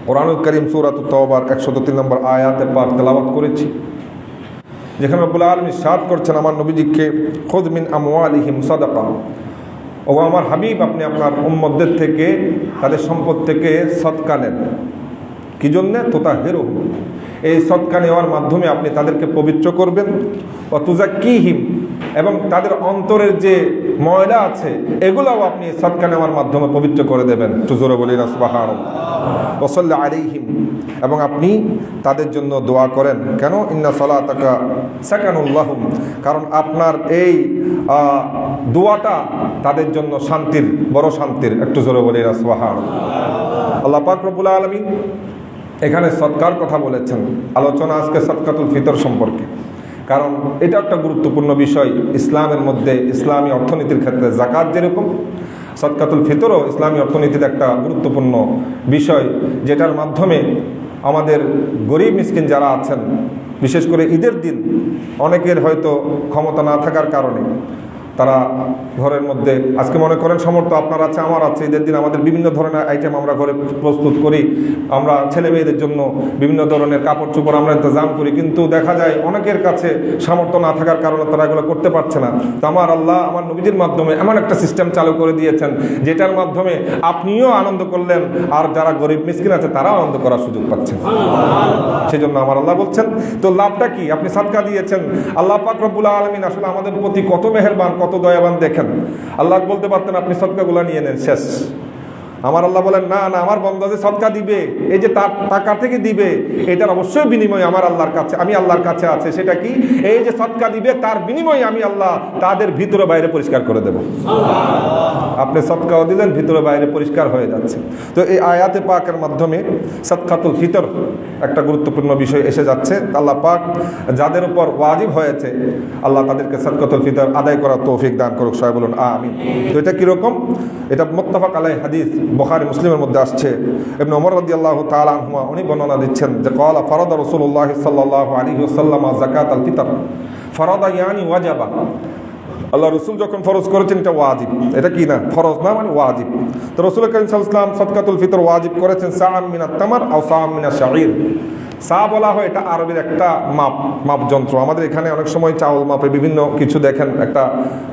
কুরআনুল কারীম সূরাতুত তাওবার 103 নম্বর আয়াতে পাক তেলাওয়াত করেছি, যেখানে রব্বুল আলামিন ইরশাদ করছেন আমার নবীজিকে, খুদ মিন আমওয়ালিহিম সাদাকা, ও আমার হাবিব আপনি আপনার উম্মতদের থেকে তাদের সম্পদ থেকে সদকা নেন। কি জন্যে? তুতাহহিরুহুম, এই সদকা নেওয়ার মাধ্যমে আপনি তাদেরকে পবিত্র করবেন। ও তুযাক্কিহিম, এবং তাদের অন্তরের যে ময়লা আছে এগুলাও আপনি সদকা নেওয়ার মাধ্যমে পবিত্র করে দেবেন। জোরে বলি না সুবহানাল্লাহ। ওয়া সাল্লি আলাইহিম, এবং আপনি তাদের জন্য দোয়া করেন। কেন? ইন্না সালাতাকা সাকানুল লাহুম, কারণ আপনার এই দোয়াটা তাদের জন্য শান্তির, বড় শান্তির। একটু জোরে বলি না সুবহানাল্লাহ। আল্লাহ পাক রব্বুল আলামিন এখানে সদকার কথা বলেছেন। আলোচনা আজকে সদকাতুল ফিতর সম্পর্কে, কারণ এটা একটা গুরুত্বপূর্ণ বিষয় ইসলামের মধ্যে। ইসলামী অর্থনীতির ক্ষেত্রে যাকাত যেরকম, সদকাতুল ফিতরও ইসলামী অর্থনীতির একটা গুরুত্বপূর্ণ বিষয়, যেটার মাধ্যমে আমাদের গরিব মিসকিন যারা আছেন, বিশেষ করে ঈদের দিন অনেকের হয়তো ক্ষমতা না থাকার কারণে তারা ঘরের মধ্যে, আজকে মনে করেন সামর্থ্য আপনার আছে, আমার আছে, ঈদের দিন আমাদের বিভিন্ন ধরনের আইটেম আমরা ঘরে প্রস্তুত করি, আমরা ছেলে মেয়েদের জন্য বিভিন্ন ধরনের কাপড় চোপড় আমরা ইন্তজাম করি, কিন্তু দেখা যায় অনেকের কাছে সামর্থ্য না থাকার কারণে তারা এগুলো করতে পারছে না। তো আমার আল্লাহ আমার নবীজির মাধ্যমে এমন একটা সিস্টেম চালু করে দিয়েছেন, যেটার মাধ্যমে আপনিও আনন্দ করলেন আর যারা গরিব মিসকিন আছে তারাও আনন্দ করার সুযোগ পাচ্ছেন। সেই জন্য আমার আল্লাহ বলছেন, তো লাভটা কি? আপনি সাদকা দিয়েছেন। আল্লাহ পাক রব্বুল আলামিন আসলে আমাদের প্রতি কত মেহেরবান, কত দয়াবান দেখেন। আল্লাহ বলতে পারতেন আপনি সদকাগুলো নিয়ে নেন, শেষ। আমার আল্লাহ বলেন না না, আমার বান্দা যে সদকা দিবে, এই যে তার টাকা থেকে দিবে, এটার অবশ্যই বিনিময় আমার আল্লাহর কাছে, আমি আল্লাহর কাছে আছে। সেটা কি? এই যে সদকা দিবে তার বিনিময়ে আমি আল্লাহ তাদের ভিতরে বাইরে পরিষ্কার করে দেব। আপনি সদকাও দিলেন, ভিতরে বাইরে পরিষ্কার হয়ে যাচ্ছে। তো এই আয়াতে পাকের মাধ্যমে সদকাতুল ফিতর একটা গুরুত্বপূর্ণ বিষয় এসে যাচ্ছে। আল্লাহ পাক যাদের উপর ওয়াজিব হয়েছে, আল্লাহ তাদেরকে সদকাতুল ফিতর আদায় করার তৌফিক দান করুক। সবাই বলুন আমিন। তো এটা কিরকম? এটা মুত্তাফাক আলাইহি হাদিস, বুখারী মুসলিমের মধ্যে আসছে। ইবনে ওমর রাদিয়াল্লাহু তাআলা আনহুমা উনি বর্ণনা দিচ্ছেন যে ক্বালা ফারাদা রাসূলুল্লাহ সাল্লাল্লাহু আলাইহি ওয়াসাল্লাম যাকাতাল ফিতর। ফারাদা ইয়ানি ওয়াজাবা, আল্লাহ রসুল যখন ফরজ করেছেন এটা ওয়াজিব, এটা কি না ফরজ না, মানে ওয়াজিব। তো রাসূল কারীম সাল্লাল্লাহু আলাইহি ওয়াসাল্লাম সদকাতুল ফিতর ওয়াজিব করেছেন সাআম মিনাত তামার আও সাআম মিনাশ শাঈর। সা বলা হয় এটা আরবের একটা মাপযন্ত্র। আমাদের এখানে অনেক সময় চাউল মাপে বিভিন্ন কিছু দেখেন একটা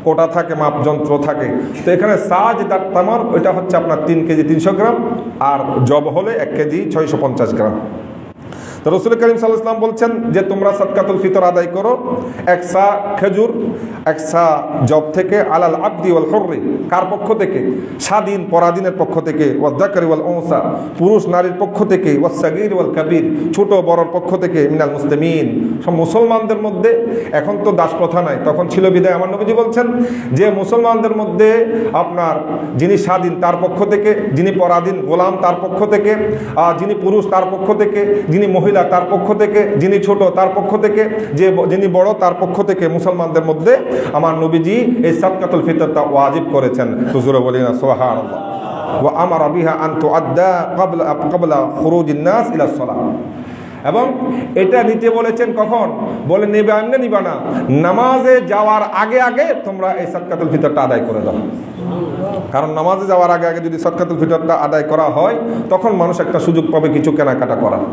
কোটা থাকে, মাপযন্ত্র থাকে। তো এখানে সা যেটা তামার, ওইটা হচ্ছে আপনার 3 কেজি 300 গ্রাম, আর জব হলে 1 কেজি 650 গ্রাম। তো রাসূল কারীম সাল্লাল্লাহু আলাইহি ওয়াসাল্লাম বলছেন যে তোমরা সদকাতুল ফিতর আদায় করো 1 সা খেজুর 1 সা জব থেকে, আলাল আবদি ওয়াল হুররি, কার পক্ষ থেকে? স্বাধীন পরাধীনের পক্ষ থেকে, ওয়াজ যাকারি ওয়াল উনসা, পুরুষ নারীর পক্ষ থেকে, ওয়াস সাগীর ওয়াল কাবীর, ছোট বড়র পক্ষ থেকে, মিনাল মুসলিমিন, সব মুসলমানদের মধ্যে। এখন তো দাস প্রথা নাই, তখন ছিল বিদায়। আমার নবীজি বলছেন যে মুসলমানদের মধ্যে আপনার যিনি স্বাধীন তার পক্ষ থেকে, যিনি পরাধীন গোলাম তার পক্ষ থেকে, যিনি পুরুষ তার পক্ষ থেকে, যিনি মহিলা তার পক্ষ থেকে, যিনি ছোট তার পক্ষ থেকে, যিনি বড় তার পক্ষ থেকে, মুসলমানদের মধ্যে আমার নবীজি এই সদকাতুল ফিতরটা ওয়াজিব করেছেন। হুজুর বলেন সুবহানাল্লাহ। ওয়া আমারা বিহা আন তুআদ্দা ক্বাবলা খুরুজিন নাস ইলা সালাহ, এবং এটা নিতে বলেছেন কখন? বলে নেবে আনলে নিবা না, নামাজে যাওয়ার আগে আগে তোমরা এই সদকাতুল ফিতরটা আদায় করে দাও। কারণ নামাজে যাওয়ার আগে আগে যদি সদকাতুল ফিতরটা আদায় করা হয়, তখন মানুষ একটা সুযোগ পাবে কিছু কেনাকাটা করার।